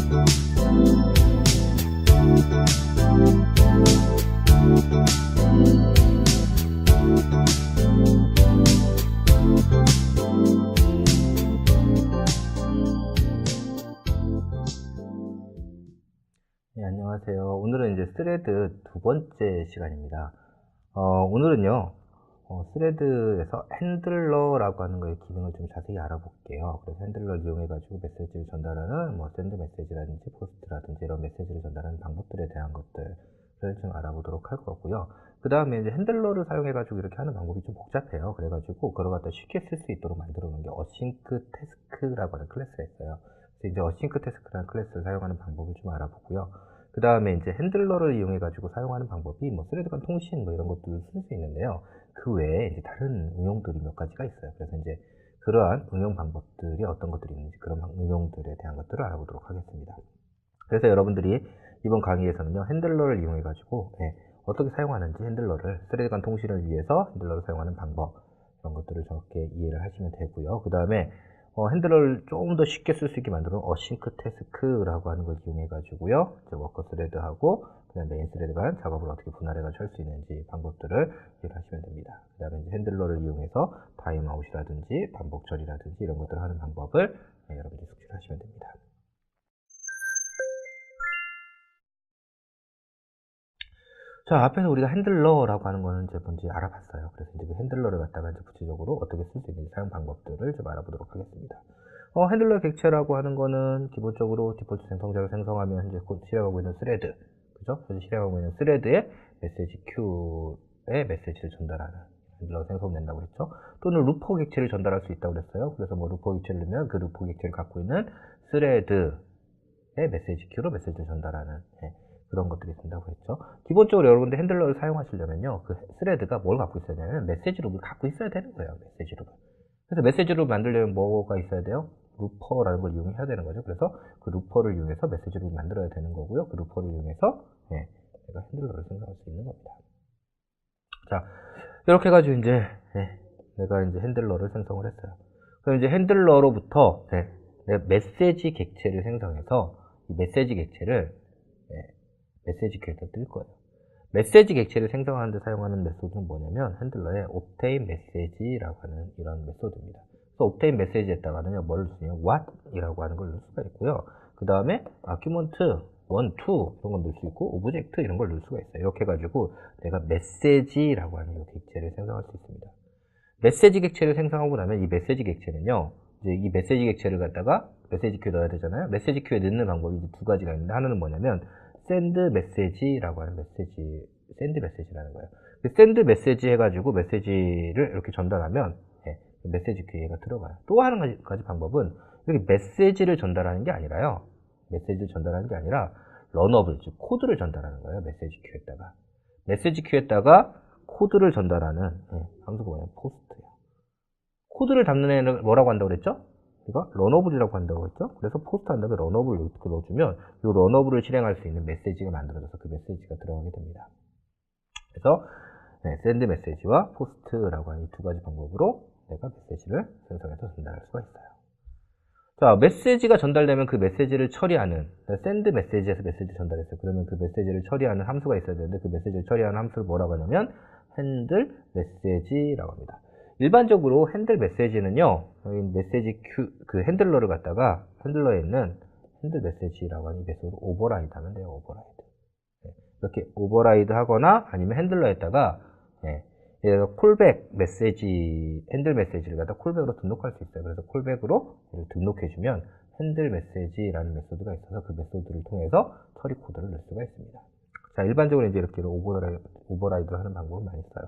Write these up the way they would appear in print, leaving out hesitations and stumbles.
네, 안녕하세요. 오늘은 이제 스레드 두 번째 시간입니다. 오늘은요, 스레드에서 핸들러라고 하는 거의 기능을 좀 자세히 알아볼게요. 그래서 핸들러를 이용해가지고 메시지를 전달하는 센드 메시지라든지 포스트라든지 이런 메시지를 전달하는 방법들에 대한 것들을 좀 알아보도록 할 거고요. 그 다음에 이제 핸들러를 사용해가지고 이렇게 하는 방법이 좀 복잡해요. 그래가지고 그걸 갖다 쉽게 쓸 수 있도록 만들어 놓은 게 어싱크 태스크라고 하는 클래스가 있어요. 그래서 이제 어싱크 태스크라는 클래스를 사용하는 방법을 좀 알아보고요. 그 다음에 이제 핸들러를 이용해가지고 사용하는 방법이 스레드 간 통신 이런 것들을 쓸 수 있는데요. 그 외에 이제 다른 응용들이 몇 가지가 있어요. 그래서 이제 그러한 응용 방법들이 어떤 것들이 있는지 그런 응용들에 대한 것들을 알아보도록 하겠습니다. 그래서 여러분들이 이번 강의에서는요, 핸들러를 이용해가지고 어떻게 사용하는지 핸들러를 스레드 간 통신을 위해서 핸들러를 사용하는 방법 이런 것들을 정확히 이해를 하시면 되고요. 그 다음에 핸들러를 조금 더 쉽게 쓸 수 있게 만드는 어싱크 태스크라고 하는 걸 이용해 가지고요, 워커 스레드하고 그다음 메인 스레드 간 작업을 어떻게 분할해가지고 할 수 있는지 방법들을 이해를 하시면 됩니다. 그 다음에 이제 핸들러를 이용해서 타임아웃이라든지 반복 처리라든지 이런 것들을 하는 방법을 여러분들이 숙지를 하시면 됩니다. 자, 앞에서 우리가 핸들러라고 하는 거는 이제 뭔지 알아봤어요. 그래서 이제 그 핸들러를 갖다가 이제 구체적으로 어떻게 쓸 수 있는지 사용 방법들을 좀 알아보도록 하겠습니다. 핸들러 객체라고 하는 거는 기본적으로 디폴트 생성자를 생성하면 현재 곧 실행하고 있는 스레드, 그죠? 현재 실행하고 있는 스레드의 메시지 큐에 메시지를 전달하는 핸들러가 생성된다고 했죠. 또는 루퍼 객체를 전달할 수 있다고 그랬어요. 그래서 루퍼 객체를 넣으면 그 루퍼 객체를 갖고 있는 스레드의 메시지 큐로 메시지를 전달하는 그런 것들이 된다고 했죠. 기본적으로 여러분들 핸들러를 사용하시려면요, 그 스레드가 뭘 갖고 있어야 되냐면 메시지룸을 갖고 있어야 되는 거예요. 메시지룸을. 그래서 메시지룸을 만들려면 뭐가 있어야 돼요? 루퍼라는 걸 이용해야 되는 거죠. 그래서 그 루퍼를 이용해서 메시지룸을 만들어야 되는 거고요. 그 루퍼를 이용해서 내가 핸들러를 생성할 수 있는 겁니다. 자, 이렇게 해가지고 이제 내가 이제 핸들러를 생성을 했어요. 그럼 이제 핸들러로부터 메시지 객체를 생성해서 이 메시지 객체를 메시지 큐에다 뜰 거예요. 메시지 객체를 생성하는 데 사용하는 메소드는 뭐냐면 핸들러의 obtain message라고 하는 이런 메소드입니다. 그래서 obtain message에다가는요, 뭘 쓰냐면 what 이라고 하는 걸 넣을 수가 있고요. 그 다음에 argument 1, 2 이런 걸 넣을 수 있고 object 이런 걸 넣을 수가 있어요. 이렇게 해가지고 내가 message라고 하는 이 객체를 생성할 수 있습니다. 메시지 객체를 생성하고 나면 이 메시지 객체는요, 이제 이 메시지 객체를 갖다가 메시지 큐에 넣어야 되잖아요. 메시지 큐에 넣는 방법이 이제 두 가지가 있는데, 하나는 뭐냐면 send message라고 하는 send message라는 거예요. send message 해가지고 메시지를 이렇게 전달하면 메시지 큐에 얘가 들어가요. 또 한 가지 방법은 이렇게 메시지를 전달하는 게 아니라요, 메시지를 전달하는 게 아니라 런어블, 즉 코드를 전달하는 거예요. 메시지 큐에다가 메시지 큐에다가 코드를 전달하는 함수가 뭐냐면 포스트예요. 코드를 담는 애는 뭐라고 한다고 그랬죠? 이거 런어블이라고 한다고 했죠? 그래서 포스트 한 다음에 런어블을 이렇게 넣어주면 이 런어블을 실행할 수 있는 메시지가 만들어져서 그 메시지가 들어가게 됩니다. 그래서 send 메시지와 포스트라고 하는 이 두 가지 방법으로 내가 메시지를 생성해서 전달할 수가 있어요. 자, 메시지가 전달되면 그 메시지를 처리하는, send 메시지에서 메시지 전달했어요. 그러면 그 메시지를 처리하는 함수가 있어야 되는데, 그 메시지를 처리하는 함수를 뭐라고 하냐면 handle message라고 합니다. 일반적으로 핸들 메시지는요, 여기 메시지 큐, 그 핸들러를 갖다가 핸들러에 있는 핸들 메시지라고 하는 이 메소드로 오버라이드 하면 돼요. 오버라이드. 이렇게 오버라이드 하거나 아니면 핸들러에다가 얘가 콜백 메시지, 핸들 메시지를 갖다 콜백으로 등록할 수 있어요. 그래서 콜백으로 등록해주면 핸들 메시지라는 메소드가 있어서 그 메소드를 통해서 처리 코드를 넣을 수가 있습니다. 자, 일반적으로 이제 이렇게 오버라이드를 하는 방법을 많이 써요.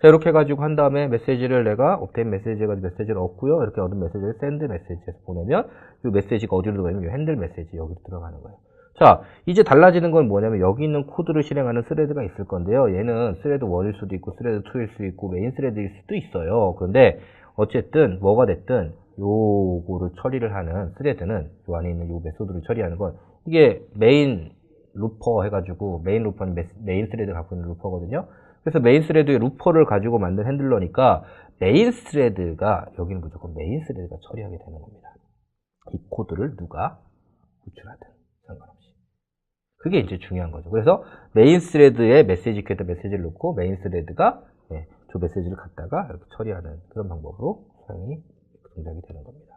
자, 이렇게 해가지고 한 다음에 메시지를 내가 obtain 메시지 해가지고 메시지를 얻고요. 이렇게 얻은 메시지를 send 메시지에서 보내면 이 메시지가 어디로 들어가냐면 이 핸들 메시지 여기로 들어가는 거예요. 자, 이제 달라지는 건 뭐냐면 여기 있는 코드를 실행하는 스레드가 있을 건데요. 얘는 스레드 1일 수도 있고 스레드 2일 수도 있고 메인 스레드일 수도 있어요. 그런데 어쨌든 뭐가 됐든 요거를 처리를 하는 스레드는 요 안에 있는 요 메소드를 처리하는 건 이게 메인 루퍼 해가지고 메인 루퍼는 메인 스레드 갖고 있는 루퍼거든요. 그래서 메인 스레드의 루퍼를 가지고 만든 핸들러니까 메인 스레드가 여기는 무조건 메인 스레드가 처리하게 되는 겁니다. 이 코드를 누가 구출하든. 상관없이. 그게 이제 중요한 거죠. 그래서 메인 스레드에 메시지 큐에다 메시지를 넣고 메인 스레드가 저 메시지를 갖다가 이렇게 처리하는 그런 방법으로 사용이 동작이 되는 겁니다.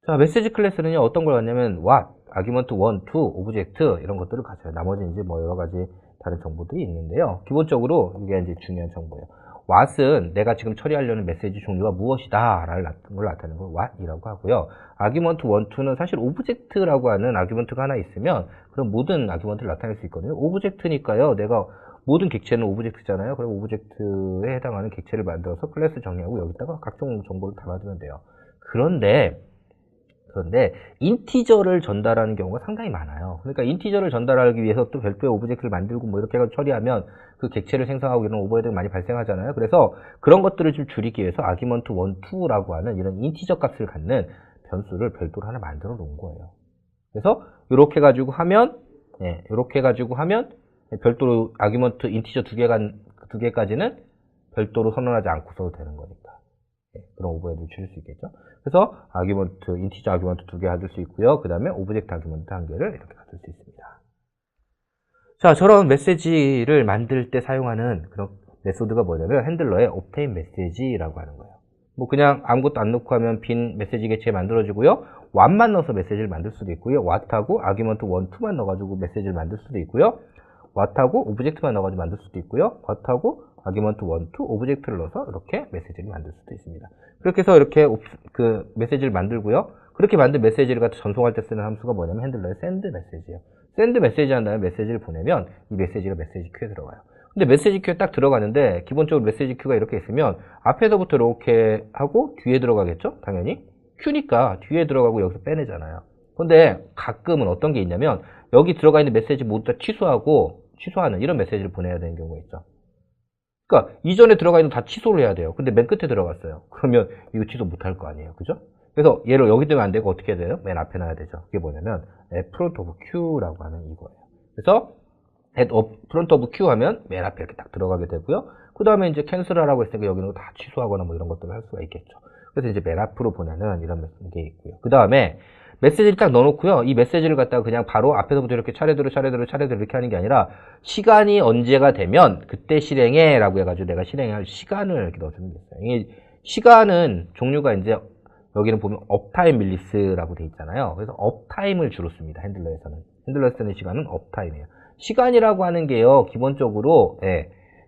자, 메시지 클래스는요, 어떤 걸 갖냐면 what, argument 1, 2, object 이런 것들을 가져요. 나머지 이제 뭐 여러 가지 다른 정보들이 있는데요. 기본적으로 이게 이제 중요한 정보예요. what은 내가 지금 처리하려는 메시지 종류가 무엇이다 라는 걸 나타내는 걸 what이라고 하고요. argument 1, 2는 사실 object라고 하는 argument가 하나 있으면 그럼 모든 argument를 나타낼 수 있거든요. object니까요. 내가 모든 객체는 오브젝트잖아요. 그럼 오브젝트에 해당하는 객체를 만들어서 클래스 정의하고 여기다가 각종 정보를 담아두면 돼요. 그런데 인티저를 전달하는 경우가 상당히 많아요. 그러니까 인티저를 전달하기 위해서 또 별도의 오브젝트를 만들고 뭐 이렇게 해서 처리하면 그 객체를 생성하고 이런 오버헤드가 많이 발생하잖아요. 그래서 그런 것들을 좀 줄이기 위해서 argument 1, 2라고 하는 이런 인티저 값을 갖는 변수를 별도로 하나 만들어 놓은 거예요. 그래서 이렇게 가지고 하면 별도로 argument 인티저 두 개까지는 별도로 선언하지 않고 써도 되는 거니까. 그런 오버헤드를 줄일 수 있겠죠. 그래서 인티저 아규먼트 2개 가질 수 있고요. 그 다음에 오브젝트 아규먼트 1개를 이렇게 가질 수 있습니다. 자, 저런 메시지를 만들 때 사용하는 그런 메소드가 뭐냐면 핸들러의 obtain message라고 하는 거예요. 뭐 그냥 아무것도 안 넣고 하면 빈 메시지 객체 만들어지고요. what만 넣어서 메시지를 만들 수도 있고요. what하고 아규먼트 1, 2만 넣어가지고 메시지를 만들 수도 있고요. what하고 오브젝트만 넣어가지고 만들 수도 있고요. what하고 argument 1, 2, 오브젝트를 넣어서 이렇게 메시지를 만들 수도 있습니다. 그렇게 해서 이렇게 그 메시지를 만들고요. 그렇게 만든 메시지를 갖다 전송할 때 쓰는 함수가 뭐냐면 핸들러의 send 메시지예요. send 메시지 한 다음에 메시지를 보내면 이 메시지가 메시지 큐에 들어가요. 근데 메시지 큐에 딱 들어가는데 기본적으로 메시지 큐가 이렇게 있으면 앞에서부터 이렇게 하고 뒤에 들어가겠죠? 당연히. 큐니까 뒤에 들어가고 여기서 빼내잖아요. 근데 가끔은 어떤 게 있냐면 여기 들어가 있는 메시지 모두 다 취소하는 이런 메시지를 보내야 되는 경우가 있죠. 그러니까 이전에 들어가 있는 다 취소를 해야 돼요. 근데 맨 끝에 들어갔어요. 그러면 이거 취소 못할 거 아니에요. 그죠? 그래서 얘를 여기 되면 안 되고 어떻게 해야 돼요? 맨 앞에 놔야 되죠. 그게 뭐냐면 front of queu라고 하는 이거예요. 그래서 front of queue 하면 맨 앞에 이렇게 딱 들어가게 되고요. 그 다음에 이제 캔슬하라고 했으니까 여기는 다 취소하거나 뭐 이런 것들을 할 수가 있겠죠. 그래서 이제 맨 앞으로 보내는 이런 게 있고요. 그 다음에 메시지를 딱 넣어놓고요. 이 메시지를 갖다가 그냥 바로 앞에서부터 이렇게 차례대로 이렇게 하는 게 아니라 시간이 언제가 되면 그때 실행해 라고 해가지고 내가 실행할 시간을 이렇게 넣어주는 게 있어요. 이 시간은 종류가 이제 여기는 보면 업타임 밀리스라고 돼 있잖아요. 그래서 업타임을 주로 씁니다. 핸들러에서는. 핸들러에서 쓰는 시간은 업타임이에요. 시간이라고 하는 게요. 기본적으로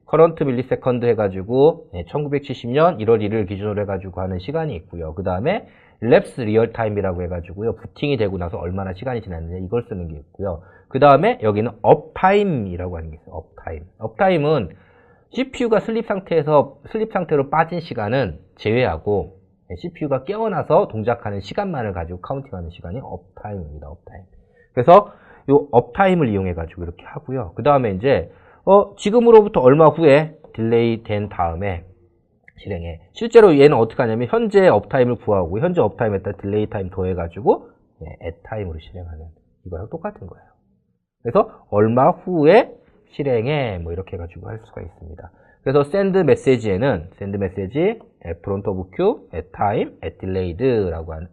커런트 밀리세컨드 해가지고 1970년 1월 1일 기준으로 해가지고 하는 시간이 있고요. 그 다음에 랩스 리얼타임이라고 해가지고요. 부팅이 되고 나서 얼마나 시간이 지났느냐 이걸 쓰는 게 있고요. 그 다음에 여기는 업타임이라고 하는 게 있어요. 업타임. 업타임은 CPU가 슬립 상태로 빠진 시간은 제외하고 CPU가 깨어나서 동작하는 시간만을 가지고 카운팅하는 시간이 업타임입니다. 업타임. 그래서 이 업타임을 이용해가지고 이렇게 하고요. 그 다음에 이제 지금으로부터 얼마 후에 딜레이 된 다음에 실행해. 실제로 얘는 어떻게 하냐면 현재 업타임을 구하고 현재 업타임에다 딜레이 타임 더해가지고 앳타임으로 실행하는 이거랑 똑같은 거예요. 그래서 얼마 후에 실행해 뭐 이렇게 해가지고 할 수가 있습니다. 그래서 send message에는 send message, front of queue, at time, at delayed라고 하는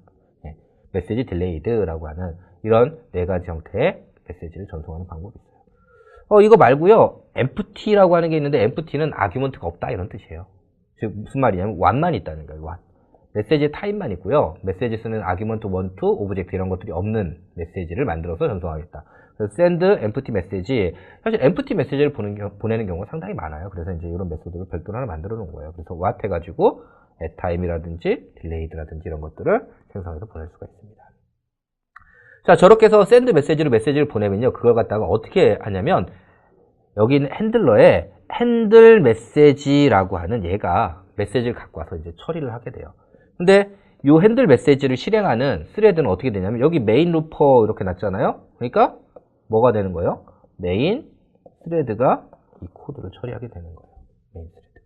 message delayed라고 하는 이런 네 가지 형태의 메시지를 전송하는 방법이 있어요. 이거 말고요. empty라고 하는 게 있는데 empty는 argument가 없다 이런 뜻이에요. 즉 무슨 말이냐면 what만 있다는 거예요. what. 메시지 타입만 있고요. 메시지 쓰는 argument 1, 2, 오브젝트 이런 것들이 없는 메시지를 만들어서 전송하겠다. 그래서 send empty message. 사실 empty 메시지를 보내는 경우가 상당히 많아요. 그래서 이제 이런 메소드를 별도로 하나 만들어 놓은 거예요. 그래서 what 해가지고 at time이라든지 delayed라든지 이런 것들을 생성해서 보낼 수가 있습니다. 자, 저렇게 해서 send message로 메시지를 보내면요. 그걸 갖다가 어떻게 하냐면 여기 있는 핸들러에 핸들 메시지라고 하는 얘가 메시지를 갖고 와서 이제 처리를 하게 돼요. 근데 이 핸들 메시지를 실행하는 스레드는 어떻게 되냐면 여기 메인 루퍼 이렇게 놨잖아요. 그러니까 뭐가 되는 거예요? 메인 스레드가 이 코드를 처리하게 되는 거예요. 메인 스레드가.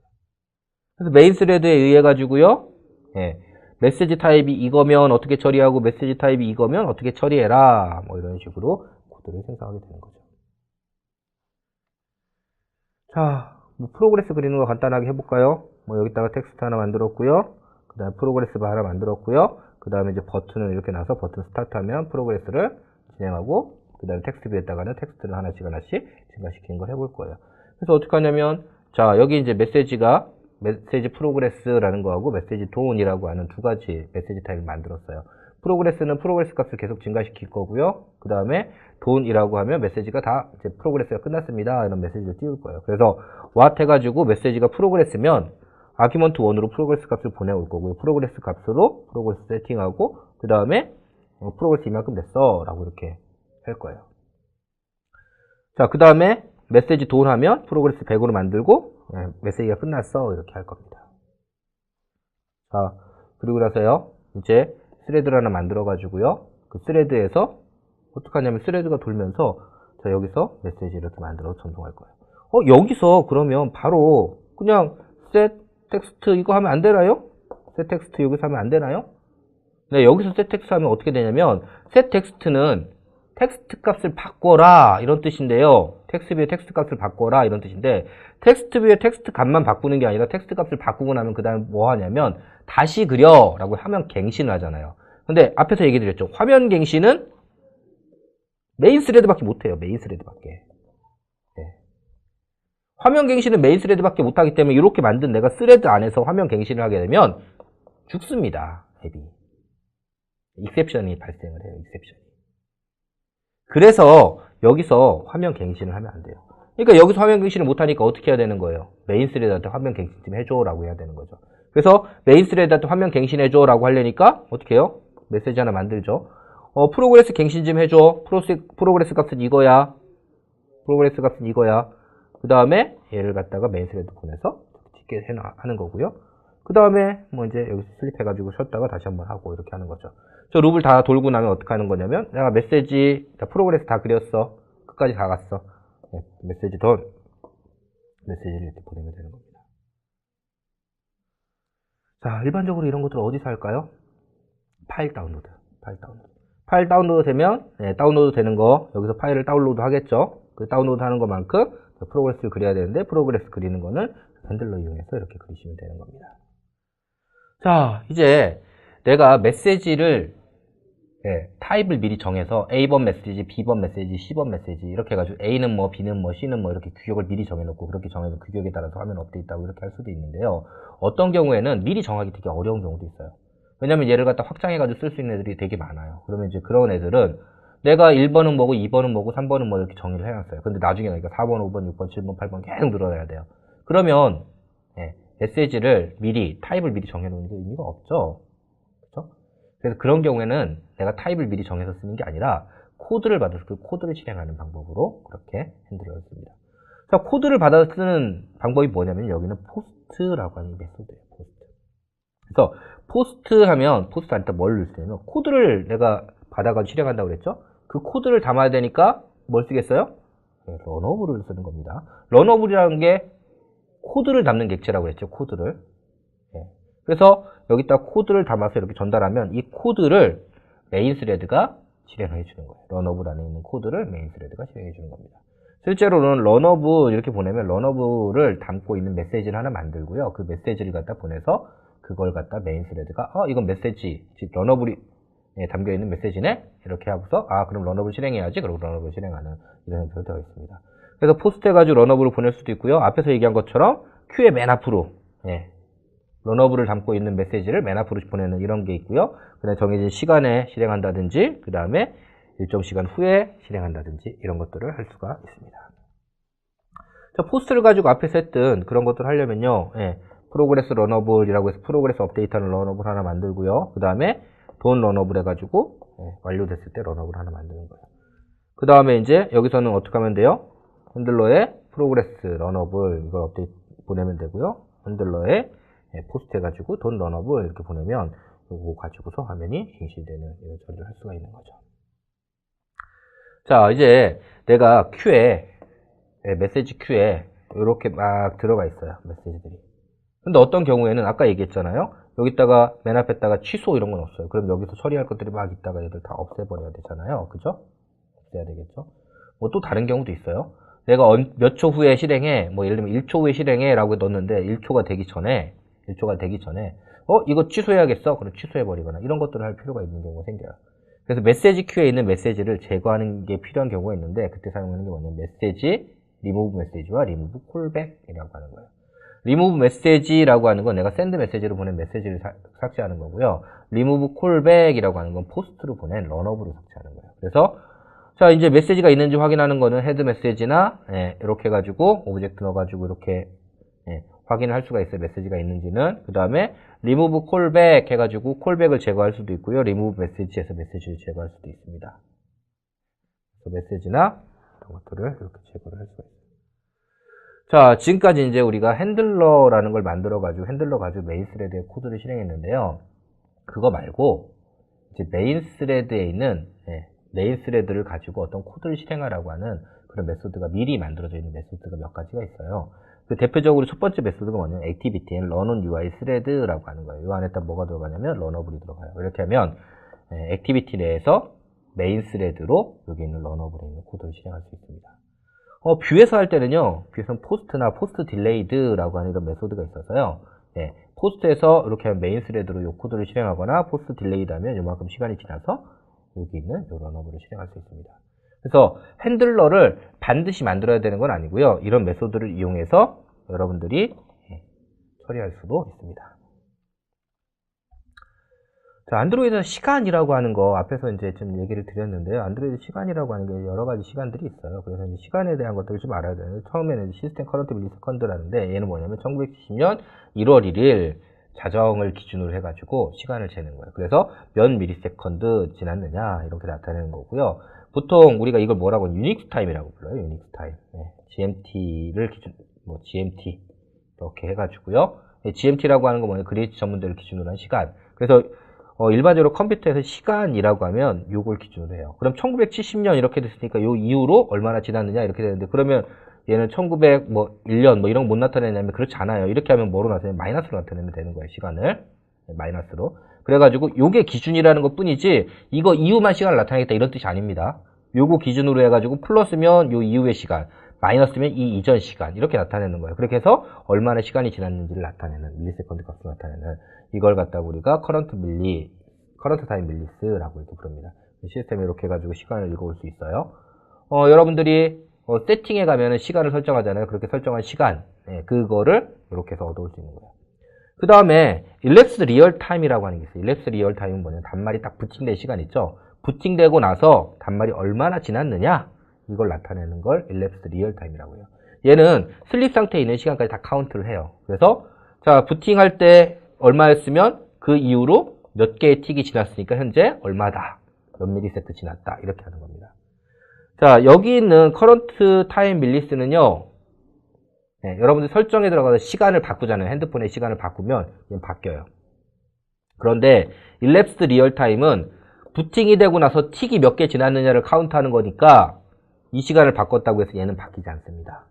그래서 메인 스레드에 의해 가지고요. 메시지 타입이 이거면 어떻게 처리하고 메시지 타입이 이거면 어떻게 처리해라. 뭐 이런 식으로 코드를 생성하게 되는 거죠. 자, 뭐 프로그레스 그리는 거 간단하게 해볼까요? 뭐 여기다가 텍스트 하나 만들었고요. 그 다음에 프로그레스 바 하나 만들었고요. 그 다음에 이제 버튼을 이렇게 놔서 버튼 스타트하면 프로그레스를 진행하고 그 다음에 텍스트 뷰에다가는 텍스트를 하나씩 증가시키는 걸 해볼 거예요. 그래서 어떻게 하냐면 자 여기 이제 메시지 프로그레스라는 거하고 메시지 돈이라고 하는 두 가지 메시지 타입을 만들었어요. 프로그레스는 프로그레스 값을 계속 증가시킬 거고요. 그 다음에 돈이라고 하면 메시지가 다 이제 프로그레스가 끝났습니다. 이런 메시지를 띄울 거예요. 그래서 what 해가지고 메시지가 프로그레스면 아규먼트 1으로 프로그레스 값을 보내올 거고요. 프로그레스 값으로 프로그레스 세팅하고 그 다음에 프로그레스 이만큼 됐어 라고 이렇게 할 거예요. 자, 그 다음에 메시지 돈 하면 프로그레스 100으로 만들고 메시지가 끝났어 이렇게 할 겁니다. 자, 그리고 나서요 이제 스레드를 하나 만들어 가지고요 그 스레드에서 어떻게 하냐면 스레드가 돌면서 자 여기서 메시지 이렇게 만들어서 전송할 거예요. 여기서 그러면 바로 그냥 set 텍스트 이거 하면 안 되나요? set 텍스트 여기서 하면 안 되나요? 네, 여기서 set 텍스트 하면 어떻게 되냐면 set 텍스트는 텍스트 값을 바꿔라 이런 뜻인데요. 텍스트 뷰의 텍스트 값을 바꿔라 이런 뜻인데 텍스트 뷰의 텍스트 값만 바꾸는 게 아니라 텍스트 값을 바꾸고 나면 그 다음에 뭐 하냐면 다시 그려 라고 화면 갱신을 하잖아요. 근데 앞에서 얘기 드렸죠. 화면 갱신은 메인 스레드밖에 못해요. 메인 스레드밖에. 네. 화면 갱신은 메인 스레드밖에 못하기 때문에 이렇게 만든 내가 스레드 안에서 화면 갱신을 하게 되면 죽습니다. 앱이. 익셉션이 발생을 해요. 익셉션이. 그래서 여기서 화면 갱신을 하면 안 돼요. 그러니까 여기서 화면 갱신을 못하니까 어떻게 해야 되는 거예요? 메인 스레드한테 화면 갱신 좀 해줘 라고 해야 되는 거죠. 그래서 메인 스레드한테 화면 갱신해줘 라고 하려니까 어떻게 해요? 메시지 하나 만들죠. 프로그레스 갱신 좀 해줘. 프로그레스 값은 이거야. 프로그레스 값은 이거야. 그 다음에 얘를 갖다가 메인 스레드 보내서 찍게 하는 거고요. 그 다음에 뭐 이제 여기서 슬립해가지고 쉬었다가 다시 한번 하고 이렇게 하는 거죠. 저 룹을 다 돌고 나면 어떻게 하는 거냐면 내가 메시지 프로그레스 다 그렸어. 끝까지 다 갔어. 네, 메시지 돈 메시지를 이렇게 보내면 되는 겁니다. 자, 일반적으로 이런 것들을 어디서 할까요? 파일 다운로드. 파일 다운로드 되면 네, 다운로드 되는 거 여기서 파일을 다운로드 하겠죠. 그 다운로드 하는 것만큼 프로그레스를 그려야 되는데 프로그레스 그리는 거는 핸들러 이용해서 이렇게 그리시면 되는 겁니다. 자, 이제 내가 메시지를 타입을 미리 정해서 A번 메시지, B번 메시지, C번 메시지 이렇게 해가지고 A는 뭐, B는 뭐, C는 뭐 이렇게 규격을 미리 정해놓고 그렇게 정해서 규격에 따라서 화면 업데이트하고 이렇게 할 수도 있는데요. 어떤 경우에는 미리 정하기 되게 어려운 경우도 있어요. 왜냐면 얘를 갖다 확장해가지고 쓸 수 있는 애들이 되게 많아요. 그러면 이제 그런 애들은 내가 1번은 뭐고 2번은 뭐고 3번은 뭐 이렇게 정의를 해놨어요. 근데 나중에 그러니까 4번, 5번, 6번, 7번, 8번 계속 늘어나야 돼요. 그러면 메시지를 미리 타입을 미리 정해놓는 게 의미가 없죠. 그렇죠? 그래서 그런 경우에는 내가 타입을 미리 정해서 쓰는 게 아니라 코드를 받아서 그 코드를 실행하는 방법으로 그렇게 핸들을 했습니다. 자, 코드를 받아 쓰는 방법이 뭐냐면 여기는 포스트라고 하는 메소드예요. 포스트. 그래서 포스트 하면 포스트 안에다 뭘 넣을 수 있냐면 코드를 내가 받아가지고 실행한다고 그랬죠. 그 코드를 담아야 되니까 뭘 쓰겠어요? 런어블을 쓰는 겁니다. 런어블이라는 게 코드를 담는 객체라고 그랬죠. 코드를. 그래서 여기다 코드를 담아서 이렇게 전달하면 이 코드를 메인 스레드가 실행해 주는 거예요. 런어블 안에 있는 코드를 메인 스레드가 실행해 주는 겁니다. 실제로는 런어블 이렇게 보내면 런어블을 담고 있는 메시지를 하나 만들고요. 그 메시지를 갖다 보내서 그걸 갖다 메인 스레드가 이건 메시지, 즉 런어블이 담겨 있는 메시지네? 이렇게 하고서 그럼 런어블 실행해야지. 그리고 런어블 실행하는 이런 형태로 되어 있습니다. 그래서 포스트 해가지고 런어블을 보낼 수도 있고요. 앞에서 얘기한 것처럼 큐의 맨 앞으로 런어블을 담고 있는 메시지를 맨 앞으로 보내는 이런 게 있고요. 그 다음에 정해진 시간에 실행한다든지 그 다음에 일정 시간 후에 실행한다든지 이런 것들을 할 수가 있습니다. 자, 포스트를 가지고 앞에서 했던 그런 것들을 하려면요. 프로그레스 런어블이라고 해서 프로그레스 업데이트하는 런어블 하나 만들고요. 그 다음에 돈 런어블 해가지고 완료됐을 때 런어블 하나 만드는 거예요. 그 다음에 이제 여기서는 어떻게 하면 돼요? 핸들러에 프로그레스 런어블 이걸 업데이트 보내면 되고요. 핸들러에 포스트 해가지고 돈 런어블 이렇게 보내면 이거 가지고서 화면이 갱신되는 이런 처리를 할 수가 있는 거죠. 자, 이제 내가 큐에 메시지 큐에 이렇게 막 들어가 있어요. 메시지들이. 근데 어떤 경우에는 아까 얘기했잖아요. 여기다가 맨 앞에다가 취소 이런 건 없어요. 그럼 여기서 처리할 것들이 막 있다가 얘들 다 없애버려야 되잖아요. 그죠? 없애야 되겠죠? 뭐 또 다른 경우도 있어요. 내가 몇 초 후에 실행해, 뭐 예를 들면 1초 후에 실행해 라고 넣었는데 1초가 되기 전에 이거 취소해야겠어? 그럼 취소해버리거나 이런 것들을 할 필요가 있는 경우가 생겨요. 그래서 메시지 큐에 있는 메시지를 제거하는 게 필요한 경우가 있는데 그때 사용하는 게 뭐냐면 메시지 리무브 메시지와 리무브 콜백이라고 하는 거예요. 리무브 메시지라고 하는 건 내가 샌드 메시지로 보낸 메시지를 삭제하는 거고요. 리무브 콜백이라고 하는 건 포스트로 보낸 런업으로 삭제하는 거예요. 그래서 자 이제 메시지가 있는지 확인하는 거는 헤드 메시지나 이렇게 해가지고 오브젝트 넣어가지고 이렇게 확인을 할 수가 있어요. 메시지가 있는지는. 그 다음에 리무브 콜백 해가지고 콜백을 제거할 수도 있고요. 리무브 메시지에서 메시지를 제거할 수도 있습니다. 그래서 메시지나 이런 것들을 이렇게 제거를 할 수가 있어요. 자, 지금까지 이제 우리가 핸들러라는 걸 만들어가지고 핸들러 가지고 메인 스레드에 코드를 실행했는데요. 그거 말고 이제 메인 스레드에 있는 메인 스레드를 가지고 어떤 코드를 실행하라고 하는 그런 메소드가 미리 만들어져 있는 메소드가 몇 가지가 있어요. 그 대표적으로 첫 번째 메소드가 뭐냐면 액티비티 앤 run on UI thread라고 하는 거예요. 이 안에 딱 뭐가 들어가냐면 런어블이 들어가요. 이렇게 하면 액티비티 내에서 메인 스레드로 여기 있는 런어블에 있는 코드를 실행할 수 있습니다. 뷰에서 할 때는요, 뷰에서는 포스트나 포스트 딜레이드라고 하는 이런 메소드가 있어서요. 포스트에서 이렇게 하면 메인 스레드로 이 코드를 실행하거나 포스트 딜레이드 하면 이만큼 시간이 지나서 여기 있는 이 런어블을 실행할 수 있습니다. 그래서 핸들러를 반드시 만들어야 되는 건 아니고요. 이런 메소드를 이용해서 여러분들이 처리할 수도 있습니다. 자, 안드로이드 시간이라고 하는 거 앞에서 이제 좀 얘기를 드렸는데요. 안드로이드 시간이라고 하는 게 여러 가지 시간들이 있어요. 그래서 이제 시간에 대한 것들을 좀 알아야 되는데 처음에는 시스템 커런트 밀리세컨드라는데 얘는 뭐냐면 1970년 1월 1일 자정을 기준으로 해가지고 시간을 재는 거예요. 그래서 몇 밀리세컨드 지났느냐 이렇게 나타내는 거고요. 보통 우리가 이걸 뭐라고 유닉스 타임이라고 불러요. 유닉스 타임. GMT를 기준 GMT 이렇게 해가지고요. GMT라고 하는 거 뭐냐면 그레이트 전문대를 기준으로 한 시간. 그래서 일반적으로 컴퓨터에서 시간이라고 하면 요걸 기준으로 해요. 그럼 1970년 이렇게 됐으니까 요 이후로 얼마나 지났느냐 이렇게 되는데 그러면 얘는 1년 이런 거 못 나타내냐면 그렇지 않아요. 이렇게 하면 뭐로 나타내면 마이너스로 나타내면 되는 거예요. 시간을. 마이너스로. 그래가지고 요게 기준이라는 것 뿐이지 이거 이후만 시간을 나타내겠다 이런 뜻이 아닙니다. 요거 기준으로 해가지고 플러스면 요 이후의 시간, 마이너스면 이 이전 시간 이렇게 나타내는 거예요. 그렇게 해서 얼마나 시간이 지났는지를 나타내는 밀리세컨드 값을 나타내는 이걸 갖다가 우리가 커런트 타임 밀리스라고 이렇게 부릅니다. 시스템에 이렇게 해가지고 시간을 읽어올 수 있어요. 여러분들이 세팅에 가면은 시간을 설정하잖아요. 그렇게 설정한 시간 그거를 이렇게 해서 얻어올 수 있는 거예요. 그 다음에 일랩스 리얼 타임이라고 하는 게 있어요. 일랩스 리얼 타임은 뭐냐면 단말이 딱 부팅된 시간 있죠. 부팅되고 나서 단말이 얼마나 지났느냐 이걸 나타내는 걸 일랩스 리얼 타임이라고 해요. 얘는 슬립 상태에 있는 시간까지 다 카운트를 해요. 그래서 자 부팅할 때 얼마였으면 그 이후로 몇 개의 틱이 지났으니까 현재 얼마다 몇 밀리세컨드 지났다 이렇게 하는 겁니다. 자 여기 있는 커런트 타임 밀리스는요 여러분들 설정에 들어가서 시간을 바꾸잖아요. 핸드폰의 시간을 바꾸면 얘는 바뀌어요. 그런데 일랩스 리얼 타임은 부팅이 되고 나서 틱이 몇 개 지났느냐를 카운트하는 거니까 이 시간을 바꿨다고 해서 얘는 바뀌지 않습니다.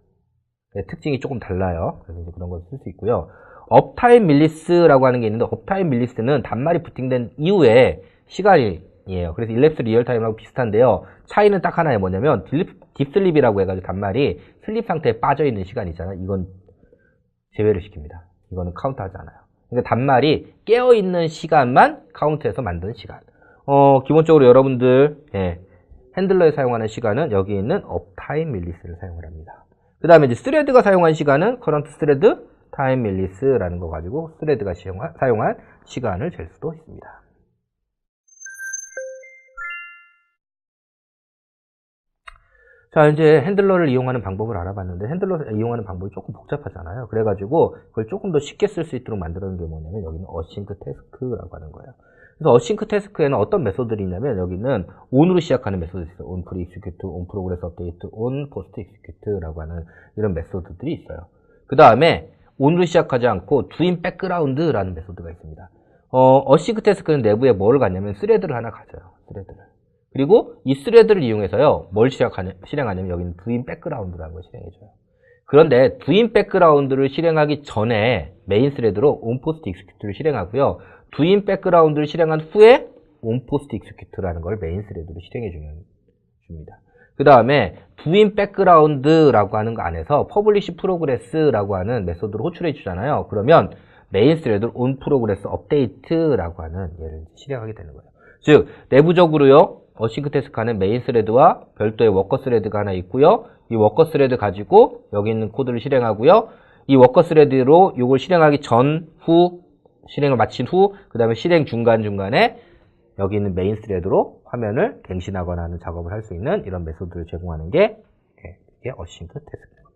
특징이 조금 달라요. 그래서 이제 그런 걸 쓸 수 있고요. 업타임 밀리스라고 하는 게 있는데 업타임 밀리스는 단말이 부팅된 이후에 시간이에요. 그래서 일랩스 리얼 타임하고 비슷한데요. 차이는 딱 하나예요. 뭐냐면 딥슬립이라고 해가지고 단말이 슬립 상태에 빠져있는 시간 있잖아요. 이건 제외를 시킵니다. 이거는 카운트하지 않아요. 그러니까 단말이 깨어있는 시간만 카운트해서 만드는 시간. 기본적으로 여러분들 핸들러에 사용하는 시간은 여기 있는 업타임 밀리스를 사용을 합니다. 그 다음에 이제 스레드가 사용한 시간은 커런트 스레드 타임 밀리스라는 거 가지고 스레드가 사용한 시간을 잴 수도 있습니다. 자, 이제 핸들러를 이용하는 방법을 알아봤는데 핸들러를 이용하는 방법이 조금 복잡하잖아요. 그래가지고 그걸 조금 더 쉽게 쓸 수 있도록 만들어놓은 게 뭐냐면 여기는 어싱크 태스크라고 하는 거예요. 그래서 어싱크 태스크에는 어떤 메소드들이 있냐면 여기는 on으로 시작하는 메소드 있어요. on pre execute, on progress update, on post execute라고 하는 이런 메소드들이 있어요. 그 다음에 on으로 시작하지 않고 do in background라는 메소드가 있습니다. 어싱크 태스크는 내부에 뭘 갖냐면 스레드를 하나 가져요. 스레드를. 그리고 이 스레드를 이용해서요, 뭘 실행하냐면 여기는 do in background라는 걸 실행해줘요. 그런데 do in background를 실행하기 전에 메인 스레드로 on post execute를 실행하고요. do in background를 실행한 후에 on post execute라는 걸 메인 스레드로 실행해 줍니다. 그 다음에 do in background라고 하는 거 안에서 publish progress라고 하는 메소드를 호출해 주잖아요. 그러면 메인 스레드 on progress update라고 하는 얘를 실행하게 되는 거예요. 즉 내부적으로요 어싱크 태스크 하는 메인 스레드와 별도의 워커 스레드가 하나 있고요. 이 워커 스레드 가지고 여기 있는 코드를 실행하고요. 이 워커 스레드로 이걸 실행하기 전, 후, 실행을 마친 후, 그 다음에 실행 중간중간에 여기 있는 메인 스레드로 화면을 갱신하거나 하는 작업을 할 수 있는 이런 메소드를 제공하는 게 이게 어싱크 태스크입니다.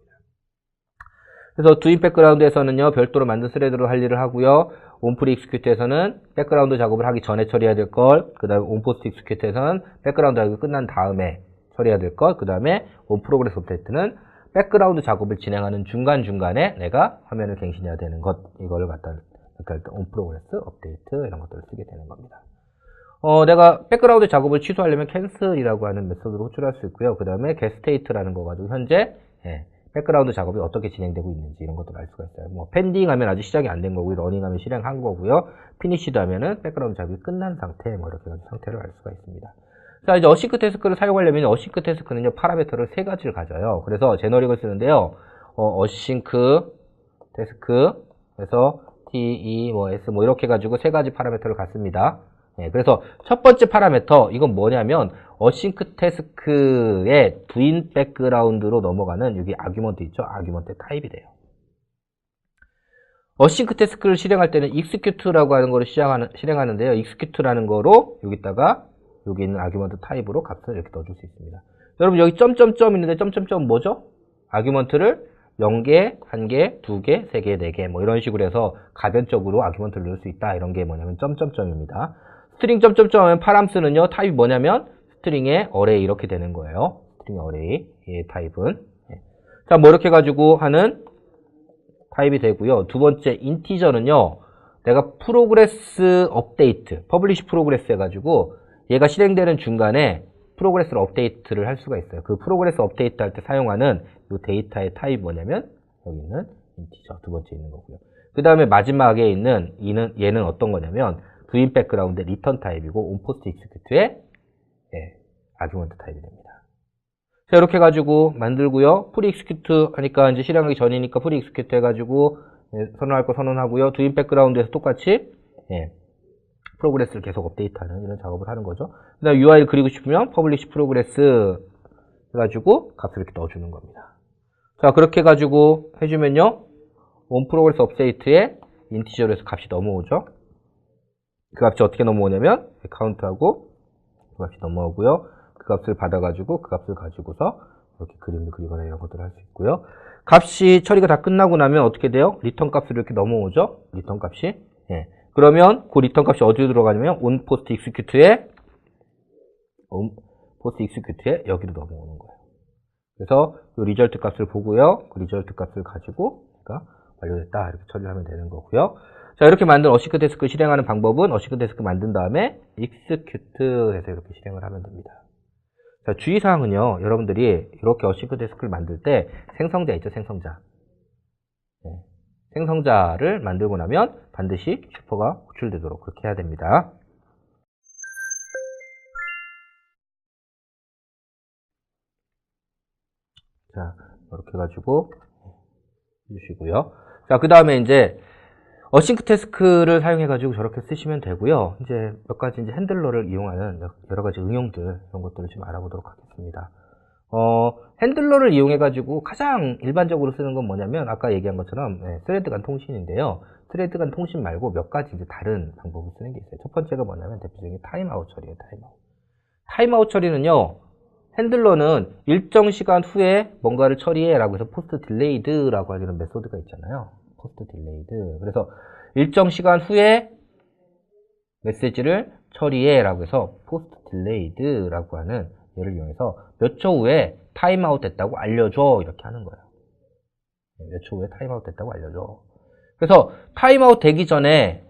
그래서 두인 백그라운드에서는요 별도로 만든 스레드로 할 일을 하고요. 온프리 익스큐트에서는 백그라운드 작업을 하기 전에 처리해야 될 걸, 그 다음에 온포스트 익스큐트에서는 백그라운드 작업이 끝난 다음에 처리해야 될 것, 그 다음에 온프로그레스 업데이트는 백그라운드 작업을 진행하는 중간중간에 내가 화면을 갱신해야 되는 것, 이걸 갖다 온프로그레스 업데이트 이런 것들을 쓰게 되는 겁니다. 내가 백그라운드 작업을 취소하려면 캔슬이라고 하는 메소드로 호출할 수 있고요. 그 다음에 getState라는 거 가지고 현재 백그라운드 작업이 어떻게 진행되고 있는지 이런 것들을 알 수가 있어요. 뭐 펜딩 하면 아직 시작이 안 된 거고요. 러닝 하면 실행한 거고요. 피니시드 하면은 백그라운드 작업이 끝난 상태, 뭐 이렇게 가지고 상태를 알 수가 있습니다. 자, 이제 어싱크 태스크를 사용하려면 어싱크 태스크는요 파라미터를 세 가지를 가져요. 그래서 제너릭을 쓰는데요. 어싱크 태스크 그래서 T, E, 뭐 S 뭐 이렇게 가지고 세 가지 파라미터를 갖습니다. 그래서 첫 번째 파라미터 이건 뭐냐면 어싱크 태스크의 부인 백그라운드로 넘어가는 여기 아규먼트 있죠? 아규먼트 타입이 돼요. 어싱크 태스크를 실행할 때는 execute라고 하는 거를 실행하는데요. execute라는 거로 여기다가 여기 있는 아규먼트 타입으로 값을 이렇게 넣어줄 수 있습니다. 여러분 여기 점점점 있는데 점점점 뭐죠? 아규먼트를 0개, 1개, 2개, 3개, 4개 뭐 이런 식으로 해서 가변적으로 아규먼트를 넣을 수 있다. 이런 게 뭐냐면 점점점입니다. 스트링 점점점 하면 파람스는요 타입이 뭐냐면 스트링의 어레이 이렇게 되는 거예요. 스트링 어레이 타입은 자 뭐 이렇게 가지고 하는 타입이 되고요. 두 번째 인티저는요 내가 프로그레스 업데이트 퍼블리시 프로그레스 해가지고 얘가 실행되는 중간에 프로그레스를 업데이트를 할 수가 있어요. 그 프로그레스 업데이트 할 때 사용하는 이 데이터의 타입이 뭐냐면 여기 있는 인티저 두 번째 있는 거고요. 그 다음에 마지막에 있는 얘는 어떤 거냐면 부인 백그라운드 리턴 타입이고 온포스트 익스큐트의 아규먼트 타입이 됩니다. 자 이렇게 해가지고 만들고요. 프리 익스큐트 하니까 이제 실행하기 전이니까 프리 익스큐트 해가지고 선언할 거 선언하고요. 두인 백그라운드에서 똑같이 프로그레스를 계속 업데이트하는 이런 작업을 하는 거죠. 그 다음에 UI를 그리고 싶으면 퍼블리시 프로그레스 해가지고 값을 이렇게 넣어주는 겁니다. 자 그렇게 해가지고 해주면요 온 프로그레스 업데이트에 인티저로 해서 값이 넘어오죠. 그 값이 어떻게 넘어오냐면 카운트하고 그 값이 넘어오고요. 그 값을 받아가지고 그 값을 가지고서 이렇게 그림을 그리거나 이런 것들을 할 수 있고요. 값이 처리가 다 끝나고 나면 어떻게 돼요? 리턴 값으로 이렇게 넘어오죠. 리턴 값이 그러면 그 리턴 값이 어디로 들어가냐면 온 포스트 익스큐트에 여기로 넘어오는 거예요. 그래서 이 리절트 값을 보고요. 그 리절트 값을 가지고 그러니까 완료됐다 이렇게 처리를 하면 되는 거고요. 자 이렇게 만든 어싱크 태스크 실행하는 방법은 어싱크 태스크 만든 다음에 execute 해서 이렇게 실행을 하면 됩니다. 자 주의사항은요 여러분들이 이렇게 어싱크 태스크를 만들 때 생성자 있죠 생성자 생성자를 만들고 나면 반드시 슈퍼가 호출되도록 그렇게 해야 됩니다. 자 이렇게 해가지고 해주시고요. 자 그 다음에 이제 어싱크 태스크를 사용해가지고 저렇게 쓰시면 되고요. 이제 몇 가지 이제 핸들러를 이용하는 여러 가지 응용들, 이런 것들을 좀 알아보도록 하겠습니다. 핸들러를 이용해가지고 가장 일반적으로 쓰는 건 뭐냐면, 아까 얘기한 것처럼, 스레드 간 통신인데요. 스레드 간 통신 말고 몇 가지 이제 다른 방법을 쓰는 게 있어요. 첫 번째가 뭐냐면, 대표적인 타임아웃 처리예요, 타임아웃. 타임아웃 처리는요, 핸들러는 일정 시간 후에 뭔가를 처리해 라고 해서 포스트 딜레이드라고 하는 메소드가 있잖아요. 포스트 딜레이드. 그래서 일정 시간 후에 메시지를 처리해 라고 해서 포스트 딜레이드라고 하는 얘를 이용해서 몇 초 후에 타임아웃 됐다고 알려줘 이렇게 하는 거예요. 몇 초 후에 타임아웃 됐다고 알려줘. 그래서 타임아웃 되기 전에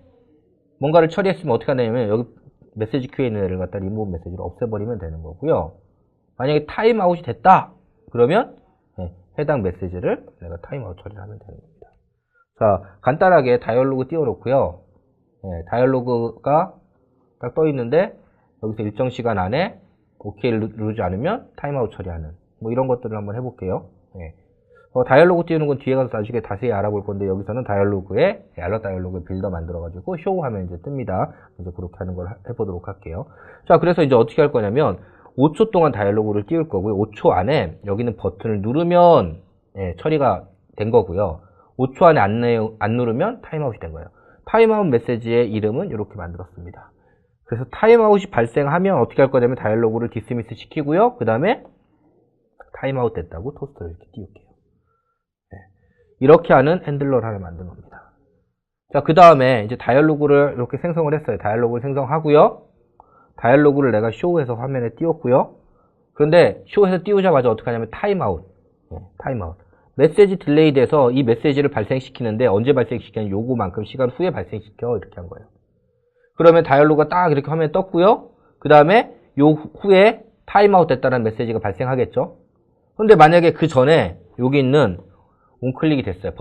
뭔가를 처리했으면 어떻게 하냐면 여기 메시지 큐에 있는 애를 갖다 리무브 메시지로 없애버리면 되는 거고요. 만약에 타임아웃이 됐다 그러면 해당 메시지를 내가 타임아웃 처리를 하면 되는 겁니다. 자, 간단하게 다이얼로그 띄워놓고요. 다이얼로그가 딱 떠 있는데 여기서 일정 시간 안에 OK를 누르지 않으면 타임아웃 처리하는 뭐 이런 것들을 한번 해볼게요. 다이얼로그 띄우는 건 뒤에 가서 나중에 자세히 알아볼 건데, 여기서는 다이얼로그에, 알럿 다이얼로그 빌더 만들어가지고, 쇼 하면 이제 뜹니다. 이제 그렇게 하는 걸 해보도록 할게요. 자, 그래서 이제 어떻게 할 거냐면, 5초 동안 다이얼로그를 띄울 거고요. 5초 안에 여기는 버튼을 누르면, 예, 처리가 된 거고요. 5초 안에 안 누르면 타임아웃이 된 거예요. 타임아웃 메시지의 이름은 이렇게 만들었습니다. 그래서 타임아웃이 발생하면 어떻게 할 거냐면 다이얼로그를 디스미스 시키고요. 그 다음에 타임아웃 됐다고 토스트를 이렇게 띄울게요. 네. 이렇게 하는 핸들러를 하나 만든 겁니다. 자, 그 다음에 이제 다이얼로그를 이렇게 생성을 했어요. 다이얼로그를 생성하고요. 다이얼로그를 내가 쇼에서 화면에 띄웠고요. 그런데 쇼에서 띄우자마자 어떻게 하냐면 타임아웃. 네, 타임아웃. 메시지 딜레이 돼서 이 메시지를 발생시키는데 언제 발생시키냐면 요거만큼 시간 후에 발생시켜 이렇게 한 거예요. 그러면 다이얼로그가 딱 이렇게 화면에 떴고요. 그 다음에 요 후에 타임아웃 됐다는 메시지가 발생하겠죠. 근데 만약에 그 전에 여기 있는 온클릭이 됐어요.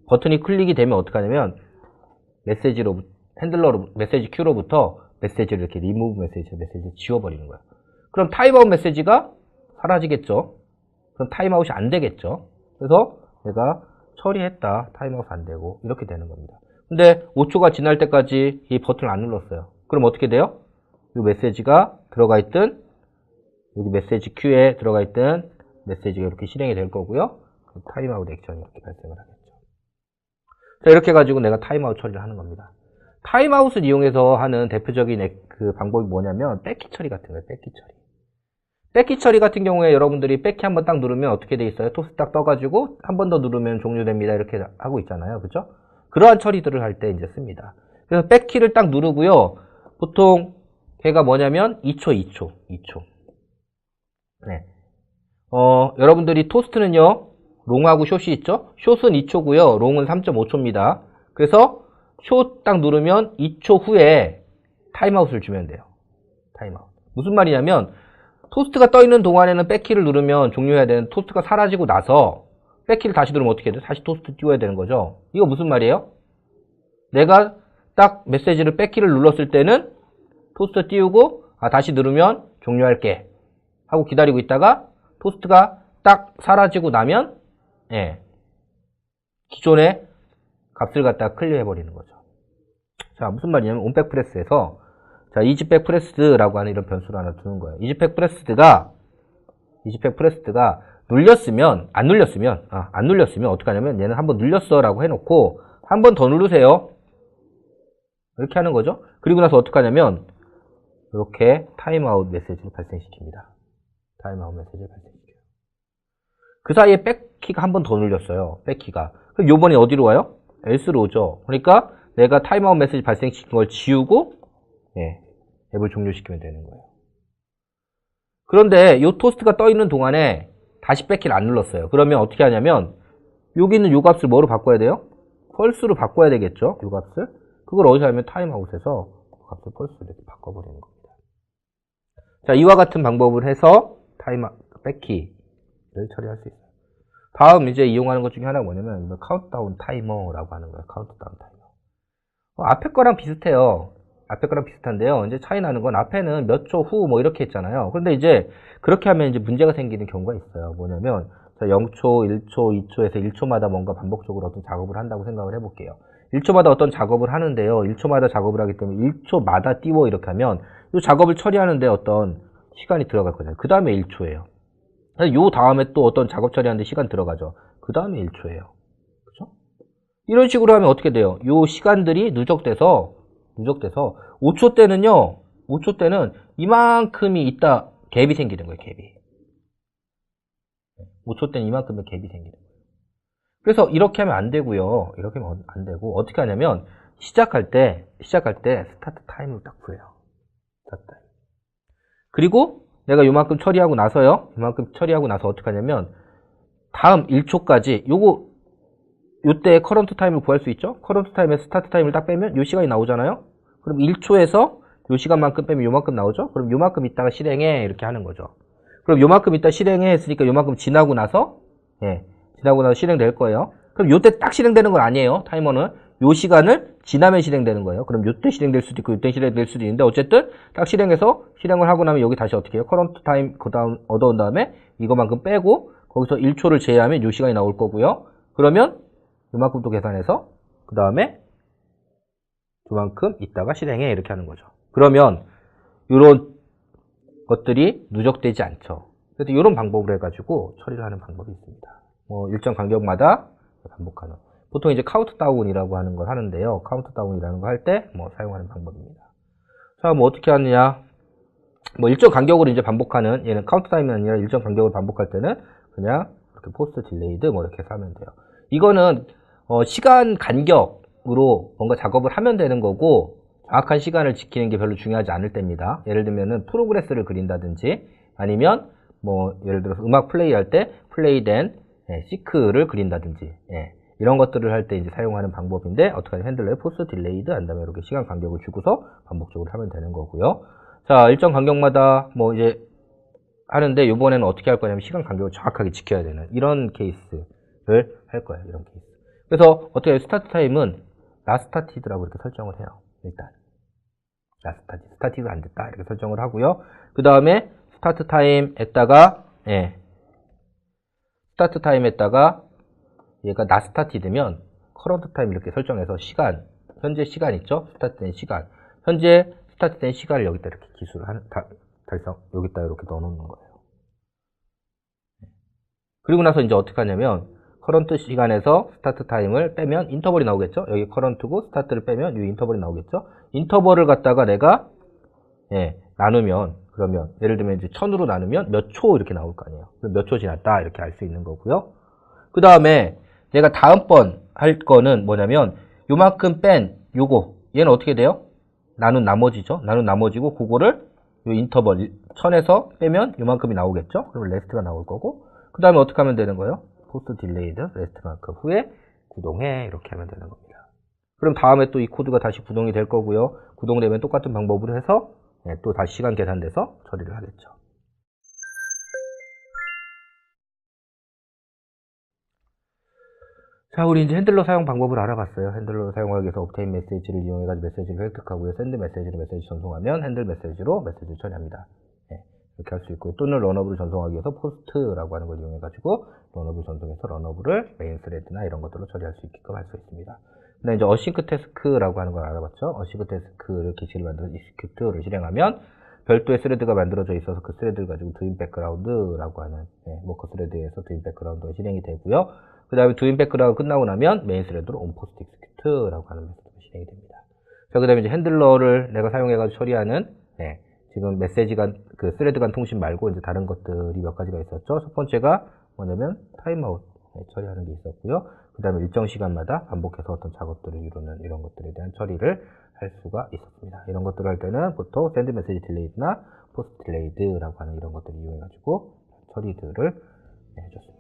버튼이 클릭이 되면 어떻게 하냐면 메시지로 핸들러로 메시지 큐로부터 메시지를 이렇게 리무브 메시지를 지워버리는 거예요. 그럼 타임아웃 메시지가 사라지겠죠. 그럼 타임아웃이 안 되겠죠. 그래서 내가 처리했다. 타임아웃 안 되고 이렇게 되는 겁니다. 근데 5초가 지날 때까지 이 버튼을 안 눌렀어요. 그럼 어떻게 돼요? 이 메시지가 들어가 있든 여기 메시지 큐에 들어가 있든 메시지가 이렇게 실행이 될 거고요. 타임아웃 액션이 이렇게 발생을 하겠죠. 자, 이렇게 해가지고 내가 타임아웃 처리를 하는 겁니다. 타임아웃을 이용해서 하는 대표적인 그 방법이 뭐냐면 백키 처리 같은 거예요. 백키 처리. 백키 처리 같은 경우에 여러분들이 백키 한번 딱 누르면 어떻게 돼 있어요? 토스 딱 떠가지고 한 번 더 누르면 종료됩니다. 이렇게 하고 있잖아요. 그죠? 그러한 처리들을 할 때 이제 씁니다. 그래서 백키를 딱 누르고요. 보통 걔가 뭐냐면 2초. 네. 여러분들이 토스트는요. 롱하고 숏이 있죠? 숏은 2초고요. 롱은 3.5초입니다. 그래서 숏 딱 누르면 2초 후에 타임아웃을 주면 돼요. 타임아웃. 무슨 말이냐면 토스트가 떠 있는 동안에는 백키를 누르면 종료해야 되는 토스트가 사라지고 나서 백키를 다시 누르면 어떻게 해야 돼? 다시 토스트 띄워야 되는 거죠. 이거 무슨 말이에요? 내가 딱 메시지를 백키를 눌렀을 때는 토스트 띄우고 다시 누르면 종료할게 하고 기다리고 있다가 토스트가 딱 사라지고 나면 기존의 값을 갖다가 클리어 해버리는 거죠. 자, 무슨 말이냐면 온백 프레스에서 자, 이지백 프레스드라고 하는 이런 변수를 하나 두는 거예요. 이지백 프레스드가 안 눌렸으면 어떻게 하냐면 얘는 한번 눌렸어 라고 해놓고 한 번 더 누르세요. 이렇게 하는 거죠. 그리고 나서 어떻게 하냐면 이렇게 타임아웃 메시지를 발생시킵니다. 타임아웃 메시지를 발생시켜요. 그 사이에 백키가 한 번 더 눌렸어요. 백키가. 그럼 요번에 어디로 와요? else로 오죠. 그러니까 내가 타임아웃 메시지 발생시킨 걸 지우고 앱을 종료시키면 되는 거예요. 그런데 이 토스트가 떠 있는 동안에 다시 백키를 안 눌렀어요. 그러면 어떻게 하냐면 여기 있는 요 값을 뭐로 바꿔야 돼요? 펄스로 바꿔야 되겠죠? 요 값을. 그걸 어디서 하면 타임아웃에서 값을 펄스로 이렇게 바꿔버리는 겁니다. 자, 이와 같은 방법을 해서 백키를 처리할 수 있어요. 다음 이제 이용하는 것 중에 하나가 뭐냐면 카운트다운 타이머라고 하는 거예요. 카운트다운 타이머. 앞에 거랑 비슷해요. 앞에 거랑 비슷한데요. 이제 차이 나는 건 앞에는 몇 초 후 뭐 이렇게 했잖아요. 그런데 이제 그렇게 하면 이제 문제가 생기는 경우가 있어요. 뭐냐면 0초, 1초, 2초에서 1초마다 뭔가 반복적으로 어떤 작업을 한다고 생각을 해볼게요. 1초마다 어떤 작업을 하는데요. 1초마다 작업을 하기 때문에 1초마다 띄워 이렇게 하면 이 작업을 처리하는데 어떤 시간이 들어갈 거잖아요. 그 다음에 1초예요. 요 다음에 또 어떤 작업 처리하는데 시간 들어가죠. 그 다음에 1초예요. 그죠? 이런 식으로 하면 어떻게 돼요? 요 시간들이 누적돼서 5초 때는 이만큼이 있다 갭이 생기는 거예요. 갭이. 5초 때는 이만큼의 갭이 생기는 거예요. 그래서 이렇게 하면 안 되고요. 이렇게 하면 안 되고 어떻게 하냐면 시작할 때 스타트 타임을 딱 구해요. 스타트 타임. 그리고 내가 요만큼 처리하고 나서요. 요만큼 처리하고 나서 어떻게 하냐면 다음 1초까지 요때 커런트 타임을 구할 수 있죠? 커런트 타임에 스타트 타임을 딱 빼면 요 시간이 나오잖아요? 그럼 1초에서 요 시간만큼 빼면 요만큼 나오죠? 그럼 요만큼 있다가 실행해. 이렇게 하는 거죠. 그럼 요만큼 있다 실행해 했으니까 요만큼 지나고 나서 실행될 거예요. 그럼 요때 딱 실행되는 건 아니에요. 타이머는. 요 시간을 지나면 실행되는 거예요. 그럼 요때 실행될 수도 있고 요때 실행될 수도 있는데 어쨌든 딱 실행해서 실행을 하고 나면 여기 다시 어떻게 해요? 커런트 타임 그 다음 얻어온 다음에 이거만큼 빼고 거기서 1초를 제외하면 요 시간이 나올 거고요. 그러면 요만큼 또 계산해서 그 다음에 요만큼 있다가 실행해 이렇게 하는 거죠. 그러면 요런 것들이 누적되지 않죠. 그래서 이런 방법으로 해가지고 처리를 하는 방법이 있습니다. 뭐 일정 간격마다 반복하는. 보통 이제 카운트다운이라고 하는 걸 하는데요. 카운트다운이라는 거 할 때 뭐 사용하는 방법입니다. 자, 뭐 어떻게 하느냐? 뭐 일정 간격으로 이제 반복하는 얘는 카운트타임이 아니라 일정 간격으로 반복할 때는 그냥 이렇게 포스트 딜레이드 뭐 이렇게 해서 하면 돼요. 이거는 시간 간격으로 뭔가 작업을 하면 되는 거고 정확한 시간을 지키는 게 별로 중요하지 않을 때입니다. 예를 들면은 프로그레스를 그린다든지 아니면 뭐 예를 들어서 음악 플레이할 때 플레이된 시크를 그린다든지 이런 것들을 할 때 이제 사용하는 방법인데 어떻게 하면 핸들러에 포스트 딜레이드 한 다음에 이렇게 시간 간격을 주고서 반복적으로 하면 되는 거고요. 자, 일정 간격마다 뭐 이제 하는데 이번에는 어떻게 할 거냐면 시간 간격을 정확하게 지켜야 되는 이런 케이스를 할 거예요. 이런 케이스. 그래서 어떻게 해요? 스타트 타임은 라스타티드라고 이렇게 설정을 해요. 일단 스타티드 안 됐다 이렇게 설정을 하고요. 그 다음에 스타트 타임에다가 스타트 타임에다가 얘가 나스타티드면 커런트 타임 이렇게 설정해서 시간 현재 시간 있죠? 스타트된 시간 현재 스타트된 시간을 여기다 이렇게 기술을 하는 달성 여기다 이렇게 넣어놓는 거예요. 그리고 나서 이제 어떻게 하냐면 커런트 시간에서 스타트 타임을 빼면 인터벌이 나오겠죠? 여기 커런트고 스타트를 빼면 이 인터벌이 나오겠죠? 인터벌을 갖다가 내가 나누면 그러면 예를 들면 이제 1000으로 나누면 몇 초 이렇게 나올 거 아니에요. 몇 초 지났다 이렇게 알 수 있는 거고요. 그 다음에 내가 다음번 할 거는 뭐냐면 요만큼 뺀 요거 얘는 어떻게 돼요? 나눈 나머지죠. 나눈 나머지고 그거를 요 인터벌 1000에서 빼면 요만큼이 나오겠죠. 그럼 레스트가 나올 거고 그 다음에 어떻게 하면 되는 거예요? 포스트 딜레이드 레스트만큼 후에 구동해 이렇게 하면 되는 겁니다. 그럼 다음에 또 이 코드가 다시 구동이 될 거고요. 구동되면 똑같은 방법으로 해서 또 다시 시간 계산돼서 처리를 하겠죠. 자, 우리 이제 핸들러 사용 방법을 알아봤어요. 핸들러를 사용하기 위해서 obtain 메시지를 이용해가지고 메시지를 획득하고요. send 메시지로 메시지 전송하면 핸들 메시지로 메시지를 처리합니다. 이렇게 할 수 있고요. 또는 런어블을 전송하기 위해서 post라고 하는 걸 이용해가지고 런어블 전송해서 런어블을 메인 스레드나 이런 것들로 처리할 수 있게끔 할 수 있습니다. 그다음에 이제 어싱크 태스크라고 하는 걸 알아봤죠. 어싱크 태스크를 기식을 만들어서 execute를 실행하면 별도의 스레드가 만들어져 있어서 그 스레드를 가지고 doing background라고 하는 워커 스레드에서 doing background가 실행이 되고요. 그 다음에 doing background 끝나고 나면 메인 스레드로 on post execute라고 하는 메시지가 실행이 됩니다. 자, 그 다음에 이제 핸들러를 내가 사용해가지고 처리하는 지금 메시지 간, 그 스레드 간 통신 말고 이제 다른 것들이 몇 가지가 있었죠. 첫 번째가 뭐냐면 타임아웃 처리하는 게 있었고요. 그 다음에 일정 시간마다 반복해서 어떤 작업들을 이루는 이런 것들에 대한 처리를 할 수가 있었습니다. 이런 것들을 할 때는 보통 send message delayed나 post delayed라고 하는 이런 것들을 이용해가지고 처리들을 해줬습니다.